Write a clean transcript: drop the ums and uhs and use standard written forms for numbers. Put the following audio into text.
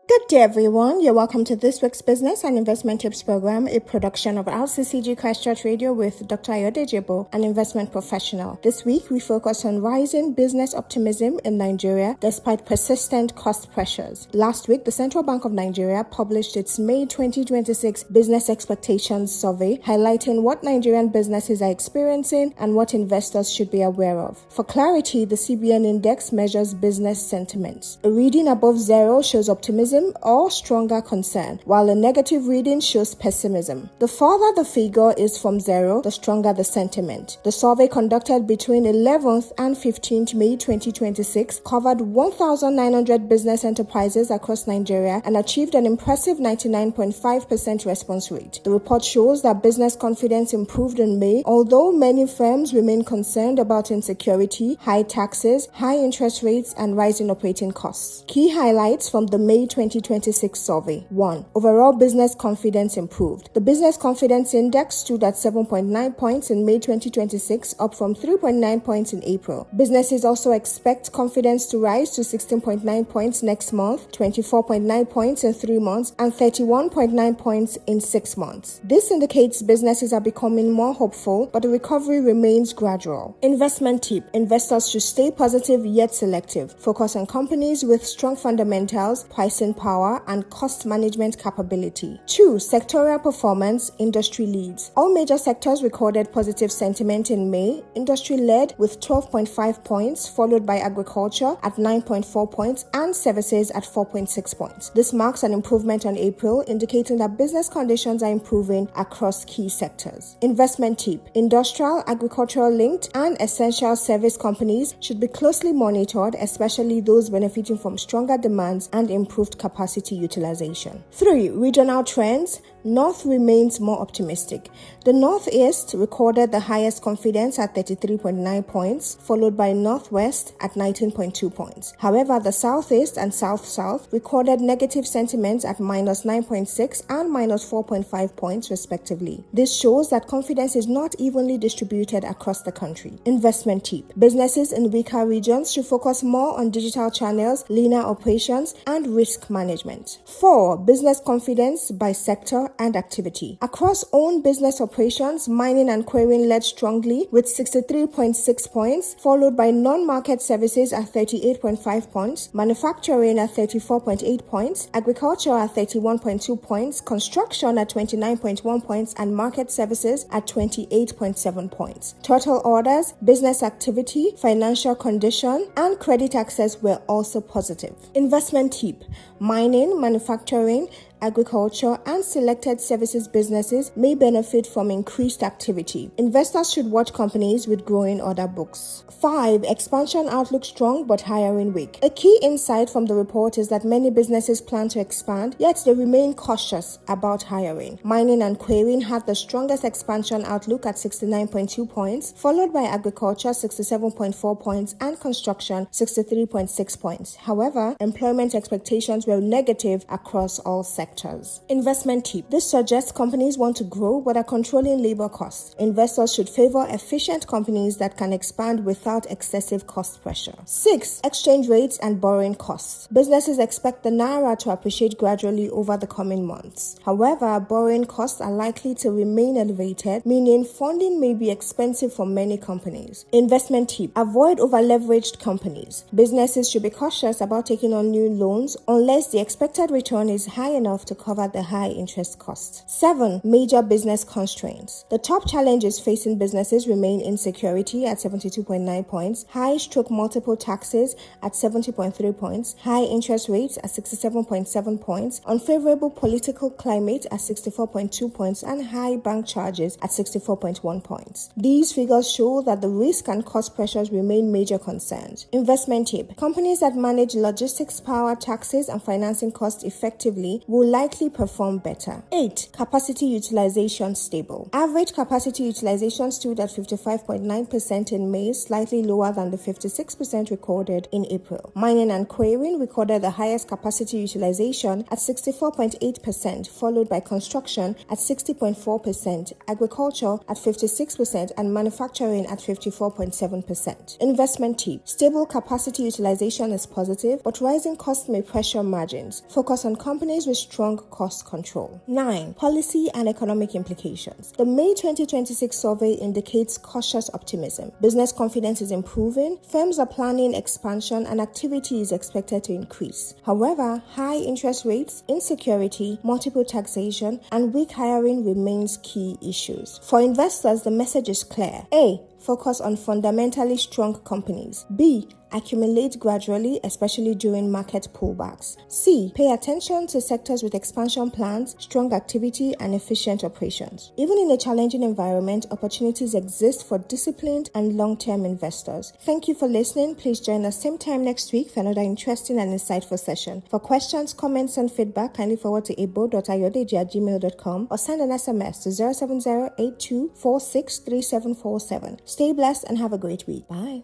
Good day, everyone. You're welcome to this week's Business and Investment Tips program, a production of RCCG Christ Church Radio with Dr. Ayodeji Ebo, an investment professional. This week, we focus on rising business optimism in Nigeria despite persistent cost pressures. Last week, the Central Bank of Nigeria published its May 2026 Business Expectations Survey, highlighting what Nigerian businesses are experiencing and what investors should be aware of. For clarity, the CBN Index measures business sentiment. A reading above zero shows optimism or stronger concern, while a negative reading shows pessimism. The farther the figure is from zero, the stronger the sentiment. The survey conducted between 11th and 15th May 2026 covered 1,900 business enterprises across Nigeria and achieved an impressive 99.5% response rate. The report shows that business confidence improved in May, although many firms remain concerned about insecurity, high taxes, high interest rates, and rising operating costs. Key highlights from the May 2026 survey. 1. Overall business confidence improved. The Business Confidence Index stood at 7.9 points in May 2026, up from 3.9 points in April. Businesses also expect confidence to rise to 16.9 points next month, 24.9 points in 3 months, and 31.9 points in 6 months. This indicates businesses are becoming more hopeful, but the recovery remains gradual. Investment tip. Investors should stay positive yet selective. Focus on companies with strong fundamentals, pricing power, and cost management capability. 2. Sectorial performance, industry leads. All major sectors recorded positive sentiment in May. Industry led with 12.5 points, followed by agriculture at 9.4 points and services at 4.6 points. This marks an improvement on April, indicating that business conditions are improving across key sectors. Investment tip. Industrial, agricultural linked, and essential service companies should be closely monitored, especially those benefiting from stronger demands and improved capacity utilization. 3. Regional trends. North remains more optimistic. The Northeast recorded the highest confidence at 33.9 points, followed by Northwest at 19.2 points. However, the Southeast and South-South recorded negative sentiments at -9.6 and -4.5 points respectively. This shows that confidence is not evenly distributed across the country. Investment tip. Businesses in weaker regions should focus more on digital channels, leaner operations, and risk management. 4. Business confidence by sector and activity. Across own business operations, mining and quarrying led strongly with 63.6 points, followed by non-market services at 38.5 points, manufacturing at 34.8 points, agriculture at 31.2 points, construction at 29.1 points, and market services at 28.7 points. Total orders, business activity, financial condition, and credit access were also positive. Investment tip. Mining, manufacturing, agriculture, and selected services businesses may benefit from increased activity. Investors should watch companies with growing order books. 5. Expansion outlook strong but hiring weak. A key insight from the report is that many businesses plan to expand, yet they remain cautious about hiring. Mining and quarrying had the strongest expansion outlook at 69.2 points, followed by agriculture 67.4 points and construction 63.6 points. However, employment expectations were negative across all sectors. Investment tip. This suggests companies want to grow but are controlling labor costs. Investors should favor efficient companies that can expand without excessive cost pressure. 6. Exchange rates and borrowing costs. Businesses expect the naira to appreciate gradually over the coming months. However, borrowing costs are likely to remain elevated, meaning funding may be expensive for many companies. Investment tip. Avoid over-leveraged companies. Businesses should be cautious about taking on new loans unless the expected return is high enough to cover the high interest costs. 7. Major business constraints. The top challenges facing businesses remain insecurity at 72.9 points, high/multiple taxes at 70.3 points, high interest rates at 67.7 points, unfavorable political climate at 64.2 points, and high bank charges at 64.1 points. These figures show that the risk and cost pressures remain major concerns. Investment tip. Companies that manage logistics, power, taxes, and financing costs effectively will will likely perform better. 8. Capacity utilization stable. Average capacity utilization stood at 55.9% in May, slightly lower than the 56% recorded in April. Mining and quarrying recorded the highest capacity utilization at 64.8%, followed by construction at 60.4%, agriculture at 56%, and manufacturing at 54.7%. Investment tip. Stable capacity utilization is positive, but rising costs may pressure margins. Focus on companies with strong cost control. 9. Policy and economic implications. The May 2026 survey indicates cautious optimism. Business confidence is improving, firms are planning expansion, and activity is expected to increase. However, high interest rates, insecurity, multiple taxation, and weak hiring remains key issues. For investors, the message is clear. A. Focus on fundamentally strong companies. B. Accumulate gradually, especially during market pullbacks. C. Pay attention to sectors with expansion plans, strong activity, and efficient operations. Even in a challenging environment, opportunities exist for disciplined and long-term investors. Thank you for listening. Please join us same time next week for another interesting and insightful session. For questions, comments, and feedback, kindly forward to ebo.ayodeji@gmail.com or send an SMS to 07082463747. Stay blessed and have a great week. Bye.